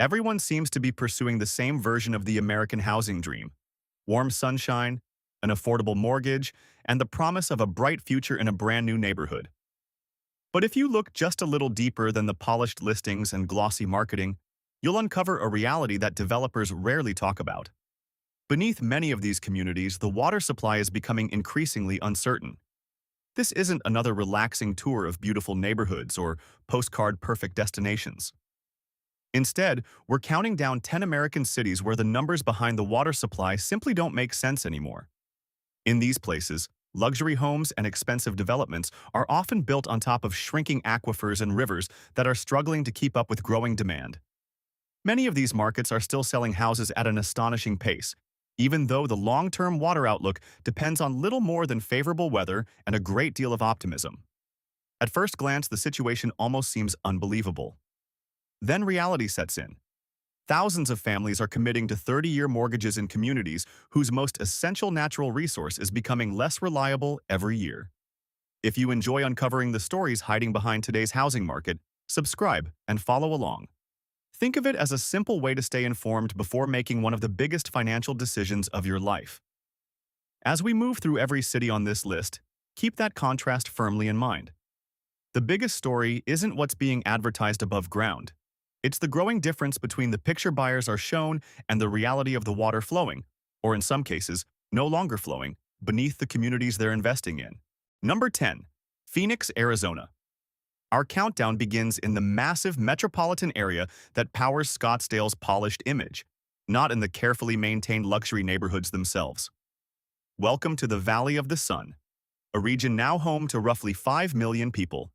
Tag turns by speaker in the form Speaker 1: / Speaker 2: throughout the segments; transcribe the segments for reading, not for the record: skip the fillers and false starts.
Speaker 1: Everyone seems to be pursuing the same version of the American housing dream: warm sunshine, an affordable mortgage, and the promise of a bright future in a brand new neighborhood. But if you look just a little deeper than the polished listings and glossy marketing, you'll uncover a reality that developers rarely talk about. Beneath many of these communities, the water supply is becoming increasingly uncertain. This isn't another relaxing tour of beautiful neighborhoods or postcard-perfect destinations. Instead, we're counting down 10 American cities where the numbers behind the water supply simply don't make sense anymore. In these places, luxury homes and expensive developments are often built on top of shrinking aquifers and rivers that are struggling to keep up with growing demand. Many of these markets are still selling houses at an astonishing pace, even though the long-term water outlook depends on little more than favorable weather and a great deal of optimism. At first glance, the situation almost seems unbelievable. Then reality sets in. Thousands of families are committing to 30-year mortgages in communities whose most essential natural resource is becoming less reliable every year. If you enjoy uncovering the stories hiding behind today's housing market, subscribe and follow along. Think of it as a simple way to stay informed before making one of the biggest financial decisions of your life. As we move through every city on this list, keep that contrast firmly in mind. The biggest story isn't what's being advertised above ground. It's the growing difference between the picture buyers are shown and the reality of the water flowing, or in some cases, no longer flowing, beneath the communities they're investing in. Number 10. Phoenix, Arizona. Our countdown begins in the massive metropolitan area that powers Scottsdale's polished image, not in the carefully maintained luxury neighborhoods themselves. Welcome to the Valley of the Sun, a region now home to roughly 5 million people.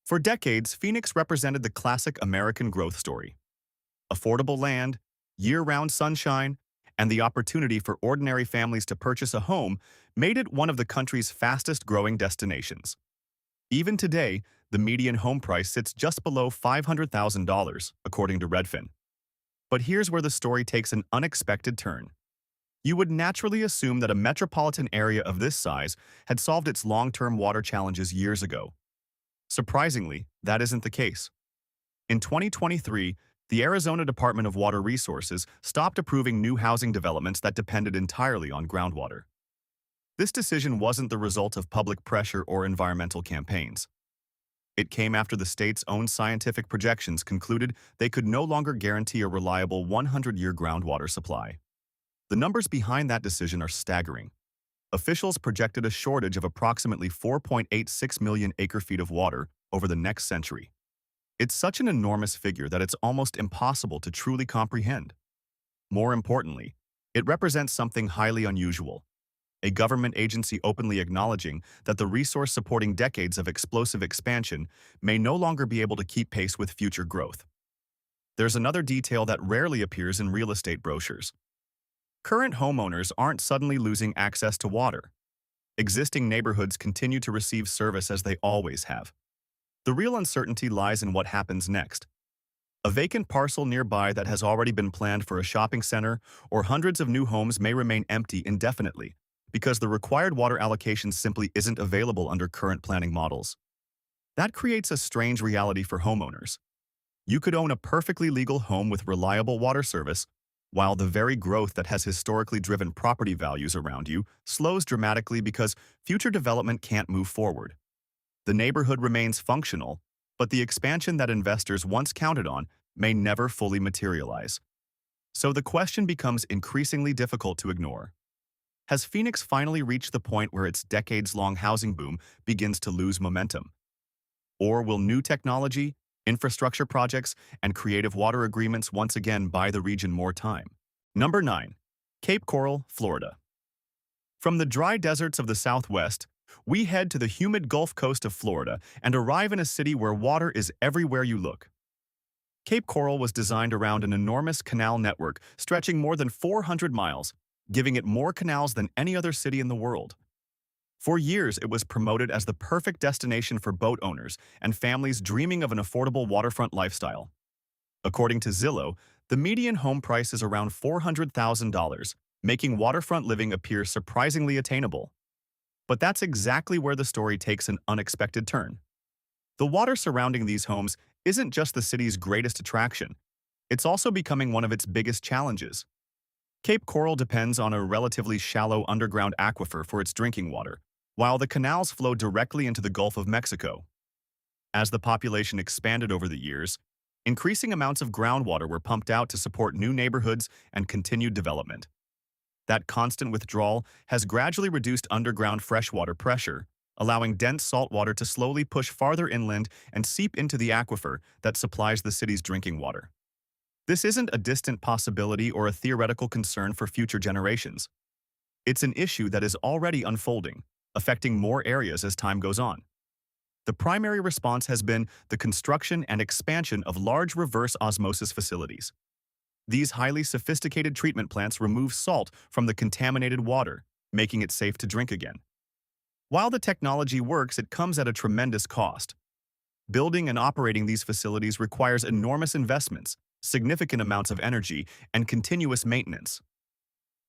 Speaker 1: For decades, Phoenix represented the classic American growth story. Affordable land, year-round sunshine, and the opportunity for ordinary families to purchase a home made it one of the country's fastest-growing destinations. Even today, the median home price sits just below $500,000, according to Redfin. But here's where the story takes an unexpected turn. You would naturally assume that a metropolitan area of this size had solved its long-term water challenges years ago. Surprisingly, that isn't the case. In 2023, the Arizona Department of Water Resources stopped approving new housing developments that depended entirely on groundwater. This decision wasn't the result of public pressure or environmental campaigns. It came after the state's own scientific projections concluded they could no longer guarantee a reliable 100-year groundwater supply. The numbers behind that decision are staggering. Officials projected a shortage of approximately 4.86 million acre-feet of water over the next century. It's such an enormous figure that it's almost impossible to truly comprehend. More importantly, it represents something highly unusual: a government agency openly acknowledging that the resource supporting decades of explosive expansion may no longer be able to keep pace with future growth. There's another detail that rarely appears in real estate brochures. Current homeowners aren't suddenly losing access to water. Existing neighborhoods continue to receive service as they always have. The real uncertainty lies in what happens next. A vacant parcel nearby that has already been planned for a shopping center, or hundreds of new homes may remain empty indefinitely because the required water allocation simply isn't available under current planning models. That creates a strange reality for homeowners. You could own a perfectly legal home with reliable water service, while the very growth that has historically driven property values around you slows dramatically because future development can't move forward. The neighborhood remains functional, but the expansion that investors once counted on may never fully materialize. So the question becomes increasingly difficult to ignore. Has Phoenix finally reached the point where its decades-long housing boom begins to lose momentum? Or will new technology, infrastructure projects, and creative water agreements once again buy the region more time? Number 9. Cape Coral, Florida. From the dry deserts of the Southwest, we head to the humid Gulf Coast of Florida and arrive in a city where water is everywhere you look. Cape Coral was designed around an enormous canal network stretching more than 400 miles, giving it more canals than any other city in the world. For years, it was promoted as the perfect destination for boat owners and families dreaming of an affordable waterfront lifestyle. According to Zillow, the median home price is around $400,000, making waterfront living appear surprisingly attainable. But that's exactly where the story takes an unexpected turn. The water surrounding these homes isn't just the city's greatest attraction. It's also becoming one of its biggest challenges. Cape Coral depends on a relatively shallow underground aquifer for its drinking water, while the canals flow directly into the Gulf of Mexico. As the population expanded over the years, increasing amounts of groundwater were pumped out to support new neighborhoods and continued development. That constant withdrawal has gradually reduced underground freshwater pressure, allowing dense saltwater to slowly push farther inland and seep into the aquifer that supplies the city's drinking water. This isn't a distant possibility or a theoretical concern for future generations. It's an issue that is already unfolding, affecting more areas as time goes on. The primary response has been the construction and expansion of large reverse osmosis facilities. These highly sophisticated treatment plants remove salt from the contaminated water, making it safe to drink again. While the technology works, it comes at a tremendous cost. Building and operating these facilities requires enormous investments, significant amounts of energy, and continuous maintenance.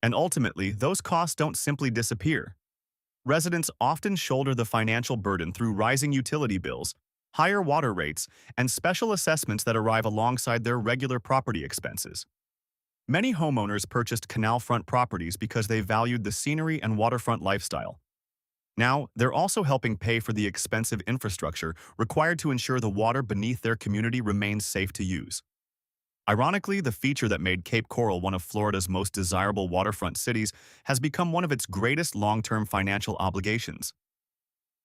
Speaker 1: And ultimately, those costs don't simply disappear. Residents often shoulder the financial burden through rising utility bills, higher water rates, and special assessments that arrive alongside their regular property expenses. Many homeowners purchased canal-front properties because they valued the scenery and waterfront lifestyle. Now, they're also helping pay for the expensive infrastructure required to ensure the water beneath their community remains safe to use. Ironically, the feature that made Cape Coral one of Florida's most desirable waterfront cities has become one of its greatest long-term financial obligations.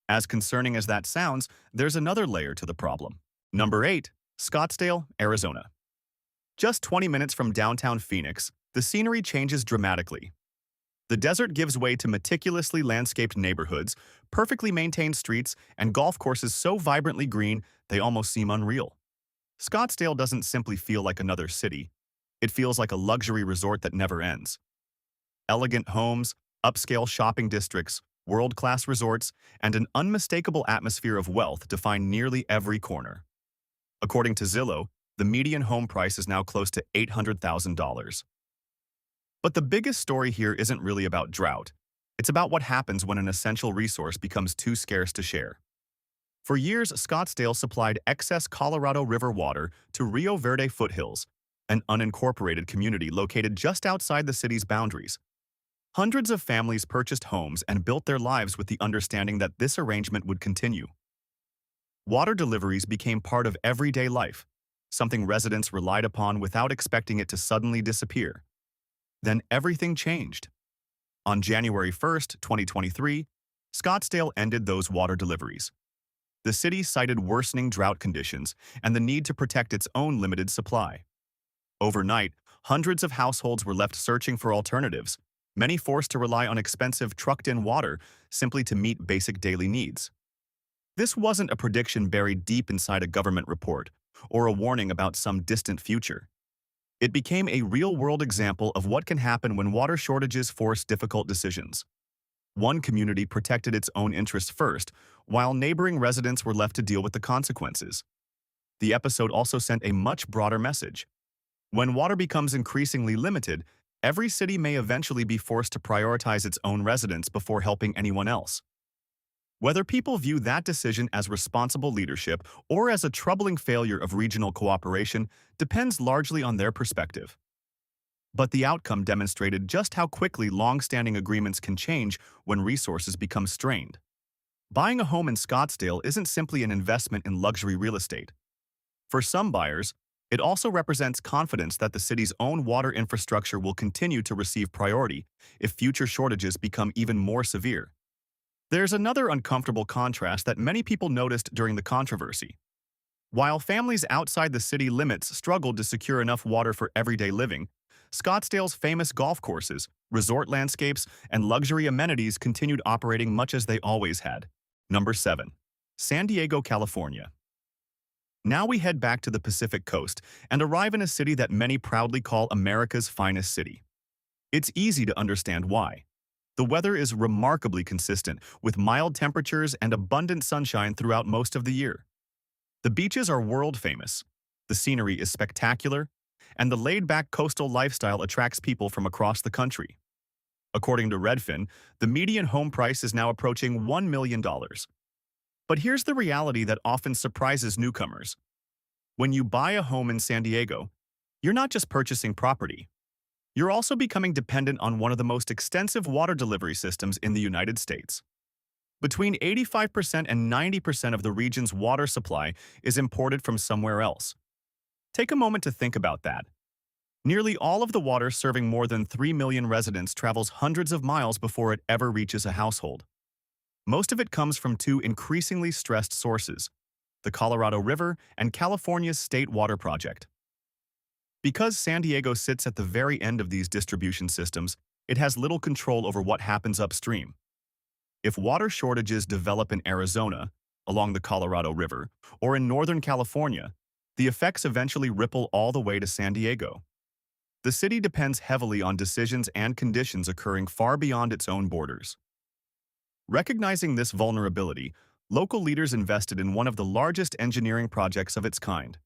Speaker 1: As concerning as that sounds, there's another layer to the problem. Number 8. Scottsdale, Arizona. Just 20 minutes from downtown Phoenix, the scenery changes dramatically. The desert gives way to meticulously landscaped neighborhoods, perfectly maintained streets, and golf courses so vibrantly green they almost seem unreal. Scottsdale doesn't simply feel like another city. It feels like a luxury resort that never ends. Elegant homes, upscale shopping districts, world-class resorts, and an unmistakable atmosphere of wealth define nearly every corner. According to Zillow, the median home price is now close to $800,000. But the biggest story here isn't really about drought. It's about what happens when an essential resource becomes too scarce to share. For years, Scottsdale supplied excess Colorado River water to Rio Verde foothills, an unincorporated community located just outside the city's boundaries. Hundreds of families purchased homes and built their lives with the understanding that this arrangement would continue. Water deliveries became part of everyday life, something residents relied upon without expecting it to suddenly disappear. Then everything changed. On January 1st, 2023, Scottsdale ended those water deliveries. The city cited worsening drought conditions and the need to protect its own limited supply. Overnight, hundreds of households were left searching for alternatives, many forced to rely on expensive trucked-in water simply to meet basic daily needs. This wasn't a prediction buried deep inside a government report or a warning about some distant future. It became a real-world example of what can happen when water shortages force difficult decisions. One community protected its own interests first, while neighboring residents were left to deal with the consequences. The episode also sent a much broader message. When water becomes increasingly limited, every city may eventually be forced to prioritize its own residents before helping anyone else. Whether people view that decision as responsible leadership or as a troubling failure of regional cooperation depends largely on their perspective. But the outcome demonstrated just how quickly long-standing agreements can change when resources become strained. Buying a home in Scottsdale isn't simply an investment in luxury real estate. For some buyers, it also represents confidence that the city's own water infrastructure will continue to receive priority if future shortages become even more severe. There's another uncomfortable contrast that many people noticed during the controversy. While families outside the city limits struggled to secure enough water for everyday living, Scottsdale's famous golf courses, resort landscapes, and luxury amenities continued operating much as they always had. Number 7. San Diego, California. Now we head back to the Pacific Coast and arrive in a city that many proudly call America's finest city. It's easy to understand why. The weather is remarkably consistent, with mild temperatures and abundant sunshine throughout most of the year. The beaches are world-famous, the scenery is spectacular, and the laid-back coastal lifestyle attracts people from across the country. According to Redfin, the median home price is now approaching $1 million. But here's the reality that often surprises newcomers. When you buy a home in San Diego, You're not just purchasing property. You're also becoming dependent on one of the most extensive water delivery systems in the United States. Between 85% and 90% of the region's water supply is imported from somewhere else. Take a moment to think about that. Nearly all of the water serving more than 3 million residents travels hundreds of miles before it ever reaches a household. Most of it comes from two increasingly stressed sources: the Colorado River and California's State Water Project. Because San Diego sits at the very end of these distribution systems, it has little control over what happens upstream. If water shortages develop in Arizona, along the Colorado River, or in Northern California, the effects eventually ripple all the way to San Diego. The city depends heavily on decisions and conditions occurring far beyond its own borders. Recognizing this vulnerability, local leaders invested in one of the largest engineering projects of its kind.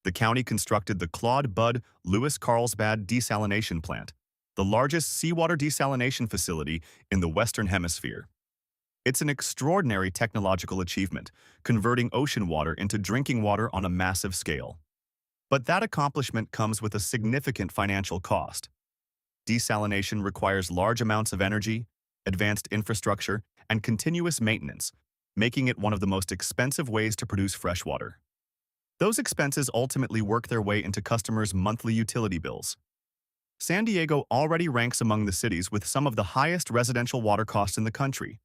Speaker 1: The county constructed the Claude Bud Lewis Carlsbad Desalination Plant, the largest seawater desalination facility in the Western Hemisphere. It's an extraordinary technological achievement, converting ocean water into drinking water on a massive scale. But that accomplishment comes with a significant financial cost. Desalination requires large amounts of energy, advanced infrastructure, and continuous maintenance, making it one of the most expensive ways to produce fresh water. Those expenses ultimately work their way into customers' monthly utility bills. San Diego already ranks among the cities with some of the highest residential water costs in the country.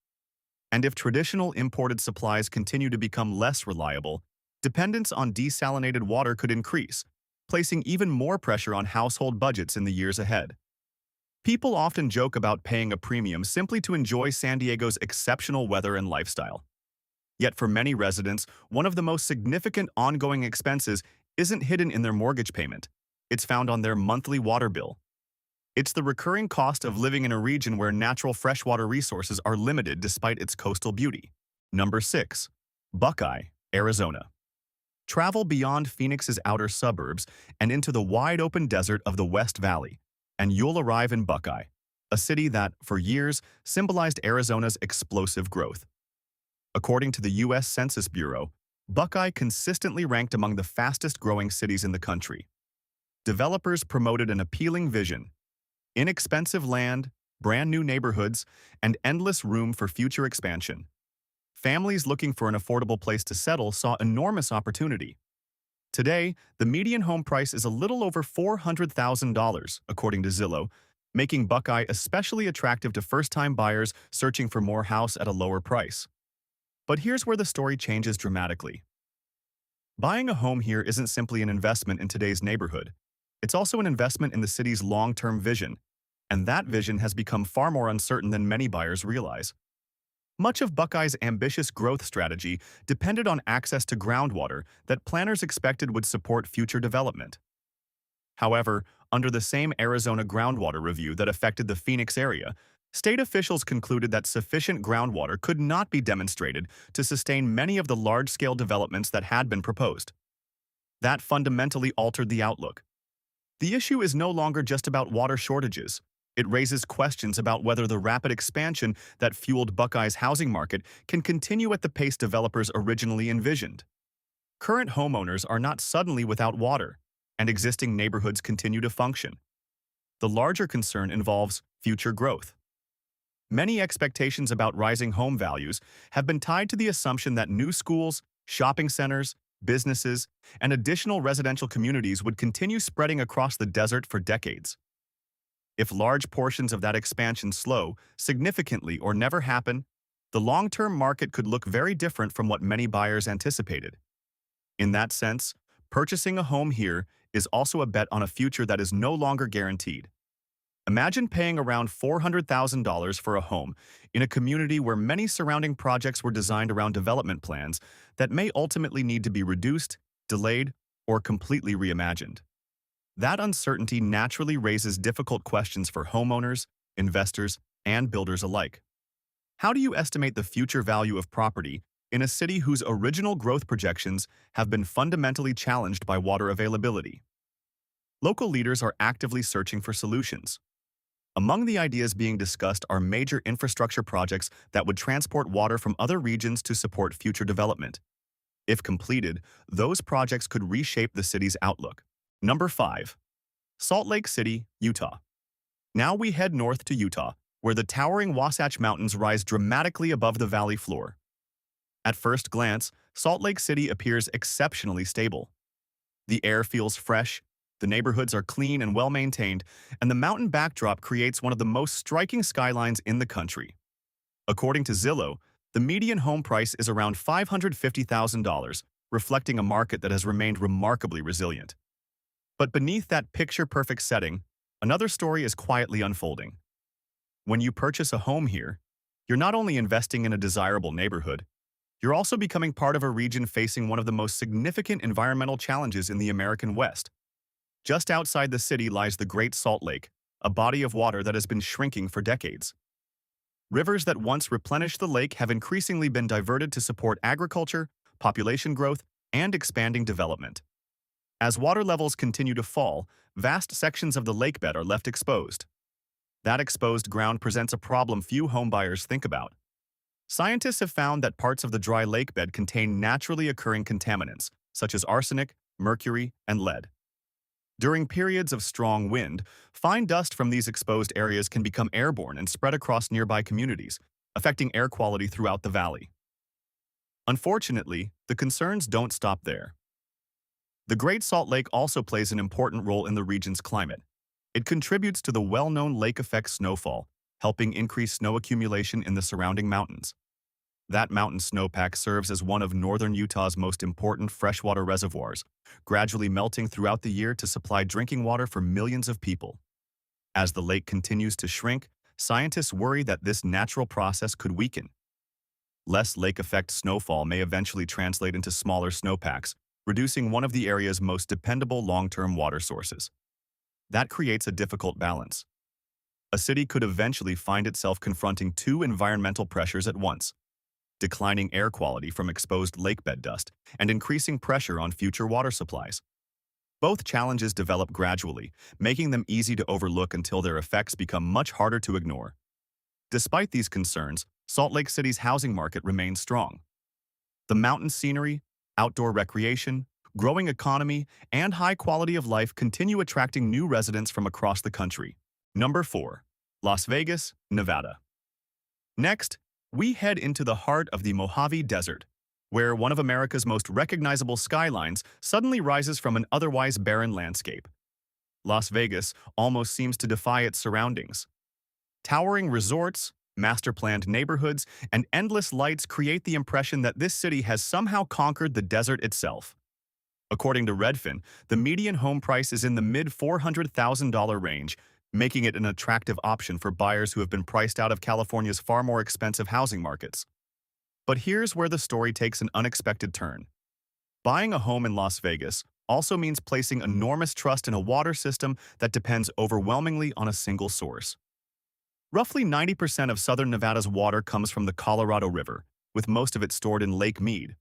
Speaker 1: And if traditional imported supplies continue to become less reliable, dependence on desalinated water could increase, placing even more pressure on household budgets in the years ahead. People often joke about paying a premium simply to enjoy San Diego's exceptional weather and lifestyle. Yet for many residents, one of the most significant ongoing expenses isn't hidden in their mortgage payment. It's found on their monthly water bill. It's the recurring cost of living in a region where natural freshwater resources are limited despite its coastal beauty. Number 6. Buckeye, Arizona. Travel beyond Phoenix's outer suburbs and into the wide-open desert of the West Valley, and you'll arrive in Buckeye, a city that, for years, symbolized Arizona's explosive growth. According to the U.S. Census Bureau, Buckeye consistently ranked among the fastest-growing cities in the country. Developers promoted an appealing vision: inexpensive land, brand-new neighborhoods, and endless room for future expansion. Families looking for an affordable place to settle saw enormous opportunity. Today, the median home price is a little over $400,000, according to Zillow, making Buckeye especially attractive to first-time buyers searching for more house at a lower price. But here's where the story changes dramatically. Buying a home here isn't simply an investment in today's neighborhood. It's also an investment in the city's long-term vision, and that vision has become far more uncertain than many buyers realize. Much of Buckeye's ambitious growth strategy depended on access to groundwater that planners expected would support future development. However, under the same Arizona groundwater review that affected the Phoenix area, state officials concluded that sufficient groundwater could not be demonstrated to sustain many of the large-scale developments that had been proposed. That fundamentally altered the outlook. The issue is no longer just about water shortages. It raises questions about whether the rapid expansion that fueled Buckeye's housing market can continue at the pace developers originally envisioned. Current homeowners are not suddenly without water, and existing neighborhoods continue to function. The larger concern involves future growth. Many expectations about rising home values have been tied to the assumption that new schools, shopping centers, businesses, and additional residential communities would continue spreading across the desert for decades. If large portions of that expansion slow significantly or never happen, the long-term market could look very different from what many buyers anticipated. In that sense, purchasing a home here is also a bet on a future that is no longer guaranteed. Imagine paying around $400,000 for a home in a community where many surrounding projects were designed around development plans that may ultimately need to be reduced, delayed, or completely reimagined. That uncertainty naturally raises difficult questions for homeowners, investors, and builders alike. How do you estimate the future value of property in a city whose original growth projections have been fundamentally challenged by water availability? Local leaders are actively searching for solutions. Among the ideas being discussed are major infrastructure projects that would transport water from other regions to support future development. If completed, those projects could reshape the city's outlook. Number 5. Salt Lake City, Utah. Now we head north to Utah, where the towering Wasatch Mountains rise dramatically above the valley floor. At first glance, Salt Lake City appears exceptionally stable. The air feels fresh, the neighborhoods are clean and well-maintained, and the mountain backdrop creates one of the most striking skylines in the country. According to Zillow, the median home price is around $550,000, reflecting a market that has remained remarkably resilient. But beneath that picture-perfect setting, another story is quietly unfolding. When you purchase a home here, you're not only investing in a desirable neighborhood, you're also becoming part of a region facing one of the most significant environmental challenges in the American West. Just outside the city lies the Great Salt Lake, a body of water that has been shrinking for decades. Rivers that once replenished the lake have increasingly been diverted to support agriculture, population growth, and expanding development. As water levels continue to fall, vast sections of the lakebed are left exposed. That exposed ground presents a problem few homebuyers think about. Scientists have found that parts of the dry lakebed contain naturally occurring contaminants, such as arsenic, mercury, and lead. During periods of strong wind, fine dust from these exposed areas can become airborne and spread across nearby communities, affecting air quality throughout the valley. Unfortunately, the concerns don't stop there. The Great Salt Lake also plays an important role in the region's climate. It contributes to the well-known lake effect snowfall, helping increase snow accumulation in the surrounding mountains. That mountain snowpack serves as one of northern Utah's most important freshwater reservoirs, gradually melting throughout the year to supply drinking water for millions of people. As the lake continues to shrink, scientists worry that this natural process could weaken. Less lake effect snowfall may eventually translate into smaller snowpacks, reducing one of the area's most dependable long-term water sources. That creates a difficult balance. A city could eventually find itself confronting two environmental pressures at once: declining air quality from exposed lakebed dust and increasing pressure on future water supplies. Both challenges develop gradually, making them easy to overlook until their effects become much harder to ignore. Despite these concerns, Salt Lake City's housing market remains strong. The mountain scenery, outdoor recreation, growing economy, and high quality of life continue attracting new residents from across the country. Number 4. Las Vegas, Nevada. Next, we head into the heart of the Mojave Desert, where one of America's most recognizable skylines suddenly rises from an otherwise barren landscape. Las Vegas almost seems to defy its surroundings. Towering resorts, master-planned neighborhoods, and endless lights create the impression that this city has somehow conquered the desert itself. According to Redfin, the median home price is in the mid-$400,000 range, making it an attractive option for buyers who have been priced out of California's far more expensive housing markets. But here's where the story takes an unexpected turn. Buying a home in Las Vegas also means placing enormous trust in a water system that depends overwhelmingly on a single source. Roughly 90% of southern Nevada's water comes from the Colorado River, with most of it stored in Lake Mead.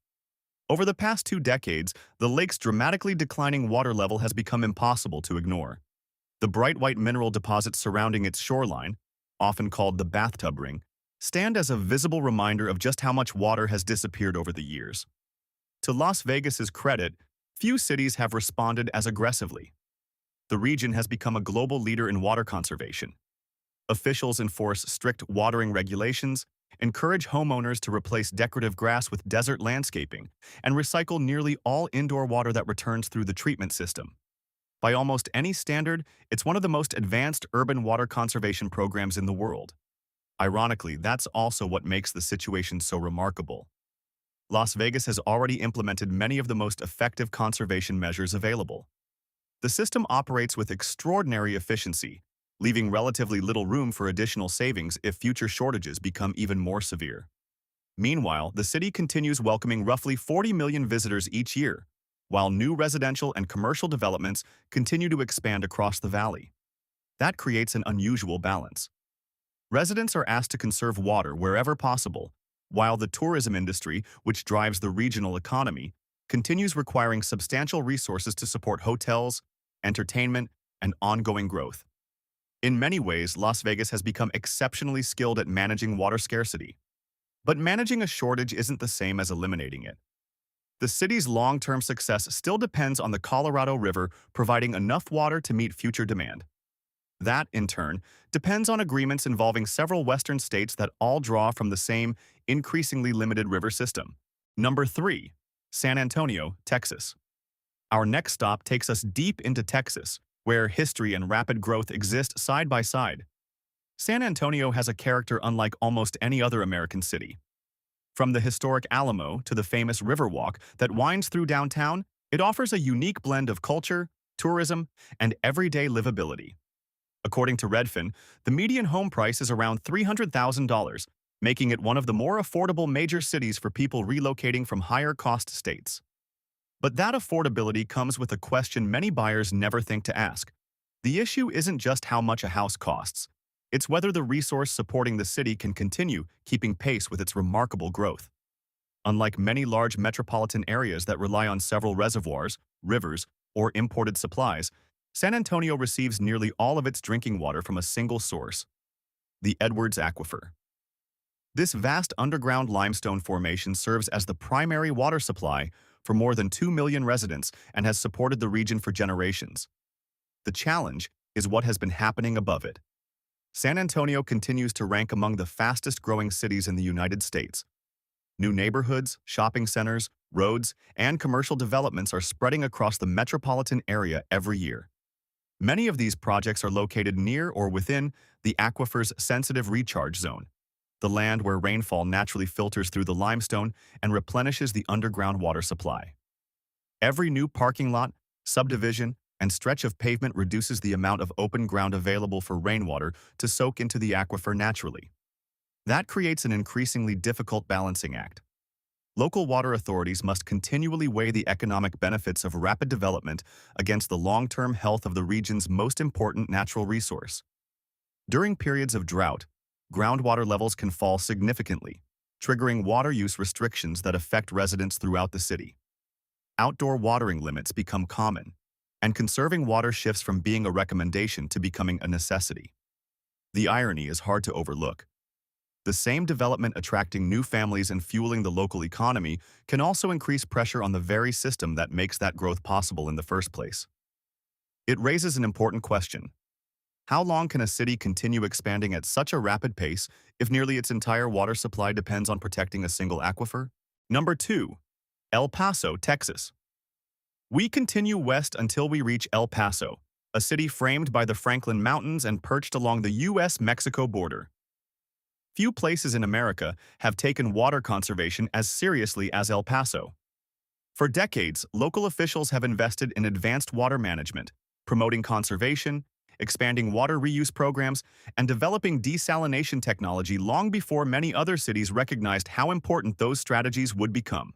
Speaker 1: Over the past 2 decades, the lake's dramatically declining water level has become impossible to ignore. The bright white mineral deposits surrounding its shoreline, often called the bathtub ring, stand as a visible reminder of just how much water has disappeared over the years. To Las Vegas's credit, few cities have responded as aggressively. The region has become a global leader in water conservation. Officials enforce strict watering regulations, encourage homeowners to replace decorative grass with desert landscaping, and recycle nearly all indoor water that returns through the treatment system. By almost any standard, it's one of the most advanced urban water conservation programs in the world. Ironically, that's also what makes the situation so remarkable. Las Vegas has already implemented many of the most effective conservation measures available. The system operates with extraordinary efficiency, leaving relatively little room for additional savings if future shortages become even more severe. Meanwhile, the city continues welcoming roughly 40 million visitors each year, while new residential and commercial developments continue to expand across the valley. That creates an unusual balance. Residents are asked to conserve water wherever possible, while the tourism industry, which drives the regional economy, continues requiring substantial resources to support hotels, entertainment, and ongoing growth. In many ways, Las Vegas has become exceptionally skilled at managing water scarcity. But managing a shortage isn't the same as eliminating it. The city's long-term success still depends on the Colorado River providing enough water to meet future demand. That, in turn, depends on agreements involving several western states that all draw from the same, increasingly limited river system. Number 3. San Antonio, Texas. Our next stop takes us deep into Texas, where history and rapid growth exist side by side. San Antonio has a character unlike almost any other American city. From the historic Alamo to the famous Riverwalk that winds through downtown, it offers a unique blend of culture, tourism, and everyday livability. According to Redfin, the median home price is around $300,000, making it one of the more affordable major cities for people relocating from higher-cost states. But that affordability comes with a question many buyers never think to ask. The issue isn't just how much a house costs. It's whether the resource supporting the city can continue keeping pace with its remarkable growth. Unlike many large metropolitan areas that rely on several reservoirs, rivers, or imported supplies, San Antonio receives nearly all of its drinking water from a single source, the Edwards Aquifer. This vast underground limestone formation serves as the primary water supply for more than 2 million residents and has supported the region for generations. The challenge is what has been happening above it. San Antonio continues to rank among the fastest-growing cities in the United States. New neighborhoods, shopping centers, roads, and commercial developments are spreading across the metropolitan area every year. Many of these projects are located near or within the aquifer's sensitive recharge zone, the land where rainfall naturally filters through the limestone and replenishes the underground water supply. Every new parking lot, subdivision, and stretch of pavement reduces the amount of open ground available for rainwater to soak into the aquifer naturally. That creates an increasingly difficult balancing act. Local water authorities must continually weigh the economic benefits of rapid development against the long-term health of the region's most important natural resource. During periods of drought, groundwater levels can fall significantly, triggering water use restrictions that affect residents throughout the city. Outdoor watering limits become common, and conserving water shifts from being a recommendation to becoming a necessity. The irony is hard to overlook. The same development attracting new families and fueling the local economy can also increase pressure on the very system that makes that growth possible in the first place. It raises an important question. How long can a city continue expanding at such a rapid pace if nearly its entire water supply depends on protecting a single aquifer? Number 2. El Paso, Texas. We continue west until we reach El Paso, a city framed by the Franklin Mountains and perched along the U.S.-Mexico border. Few places in America have taken water conservation as seriously as El Paso. For decades, local officials have invested in advanced water management, promoting conservation, expanding water reuse programs, and developing desalination technology long before many other cities recognized how important those strategies would become.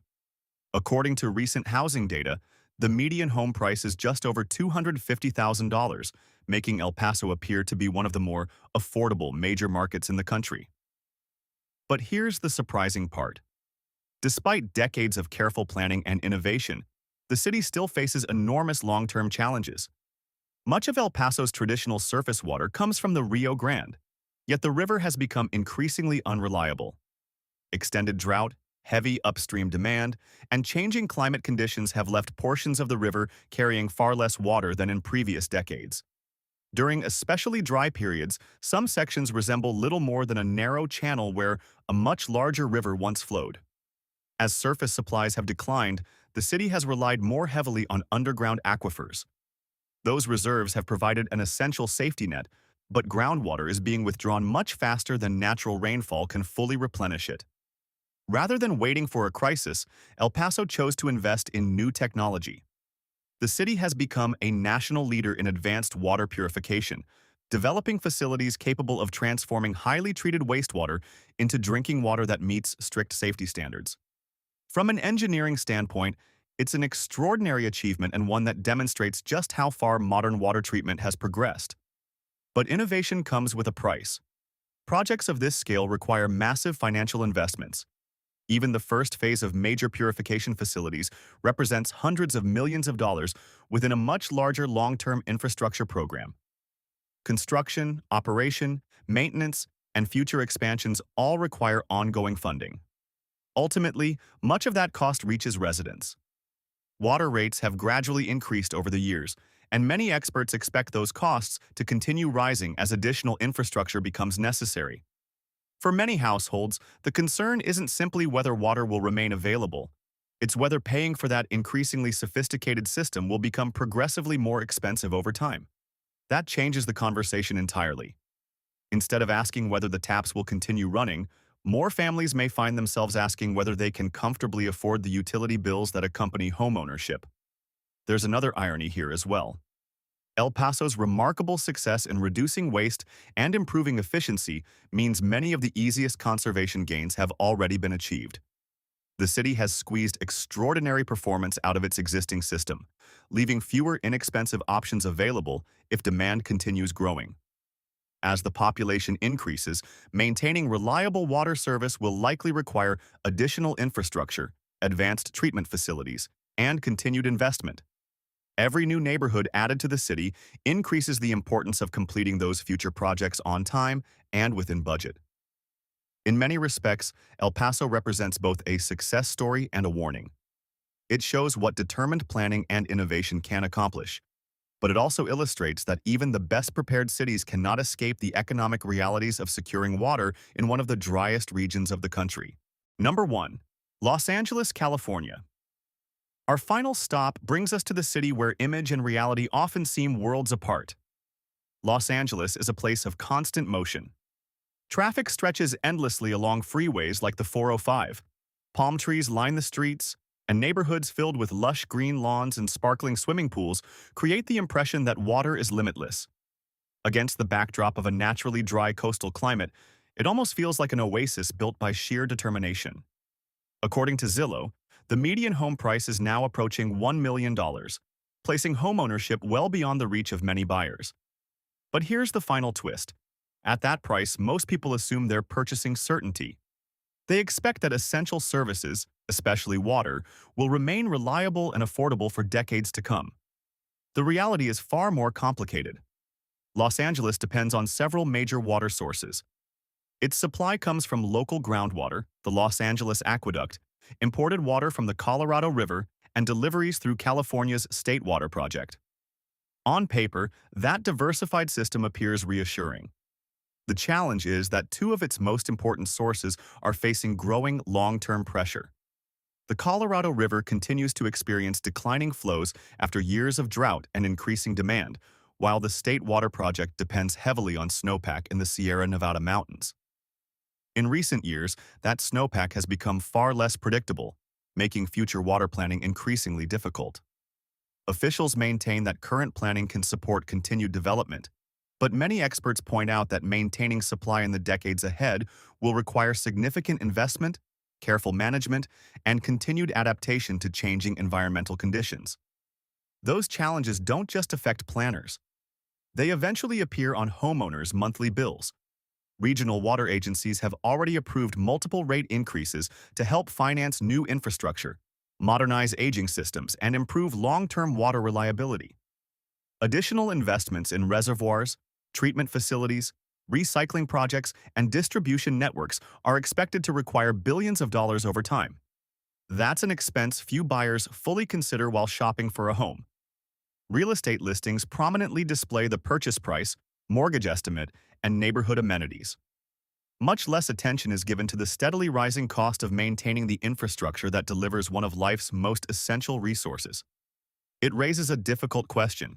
Speaker 1: According to recent housing data, the median home price is just over $250,000, making El Paso appear to be one of the more affordable major markets in the country. But here's the surprising part. Despite decades of careful planning and innovation, the city still faces enormous long-term challenges. Much of El Paso's traditional surface water comes from the Rio Grande, yet the river has become increasingly unreliable. Extended drought, heavy upstream demand, and changing climate conditions have left portions of the river carrying far less water than in previous decades. During especially dry periods, some sections resemble little more than a narrow channel where a much larger river once flowed. As surface supplies have declined, the city has relied more heavily on underground aquifers. Those reserves have provided an essential safety net, but groundwater is being withdrawn much faster than natural rainfall can fully replenish it. Rather than waiting for a crisis, El Paso chose to invest in new technology. The city has become a national leader in advanced water purification, developing facilities capable of transforming highly treated wastewater into drinking water that meets strict safety standards. From an engineering standpoint, it's an extraordinary achievement and one that demonstrates just how far modern water treatment has progressed. But innovation comes with a price. Projects of this scale require massive financial investments. Even the first phase of major purification facilities represents hundreds of millions of dollars within a much larger long-term infrastructure program. Construction, operation, maintenance, and future expansions all require ongoing funding. Ultimately, much of that cost reaches residents. Water rates have gradually increased over the years, and many experts expect those costs to continue rising as additional infrastructure becomes necessary. For many households, the concern isn't simply whether water will remain available. It's whether paying for that increasingly sophisticated system will become progressively more expensive over time. That changes the conversation entirely. Instead of asking whether the taps will continue running, more families may find themselves asking whether they can comfortably afford the utility bills that accompany homeownership. There's another irony here as well. El Paso's remarkable success in reducing waste and improving efficiency means many of the easiest conservation gains have already been achieved. The city has squeezed extraordinary performance out of its existing system, leaving fewer inexpensive options available if demand continues growing. As the population increases, maintaining reliable water service will likely require additional infrastructure, advanced treatment facilities, and continued investment. Every new neighborhood added to the city increases the importance of completing those future projects on time and within budget. In many respects, El Paso represents both a success story and a warning. It shows what determined planning and innovation can accomplish, but it also illustrates that even the best-prepared cities cannot escape the economic realities of securing water in one of the driest regions of the country. Number 1. Los Angeles, California. Our final stop brings us to the city where image and reality often seem worlds apart. Los Angeles is a place of constant motion. Traffic stretches endlessly along freeways like the 405. Palm trees line the streets, and neighborhoods filled with lush green lawns and sparkling swimming pools create the impression that water is limitless. Against the backdrop of a naturally dry coastal climate, it almost feels like an oasis built by sheer determination. According to Zillow, the median home price is now approaching $1 million, placing homeownership well beyond the reach of many buyers. But here's the final twist. At that price, most people assume they're purchasing certainty. They expect that essential services, especially water, will remain reliable and affordable for decades to come. The reality is far more complicated. Los Angeles depends on several major water sources. Its supply comes from local groundwater, the Los Angeles Aqueduct, imported water from the Colorado River, and deliveries through California's State Water Project. On paper, that diversified system appears reassuring. The challenge is that two of its most important sources are facing growing long-term pressure. The Colorado River continues to experience declining flows after years of drought and increasing demand, while the State Water Project depends heavily on snowpack in the Sierra Nevada mountains. In recent years, that snowpack has become far less predictable, making future water planning increasingly difficult. Officials maintain that current planning can support continued development, but many experts point out that maintaining supply in the decades ahead will require significant investment, careful management, and continued adaptation to changing environmental conditions. Those challenges don't just affect planners. They eventually appear on homeowners' monthly bills. Regional water agencies have already approved multiple rate increases to help finance new infrastructure, modernize aging systems, and improve long-term water reliability. Additional investments in reservoirs, treatment facilities, recycling projects, and distribution networks are expected to require billions of dollars over time. That's an expense few buyers fully consider while shopping for a home. Real estate listings prominently display the purchase price, mortgage estimate, and neighborhood amenities. Much less attention is given to the steadily rising cost of maintaining the infrastructure that delivers one of life's most essential resources. It raises a difficult question.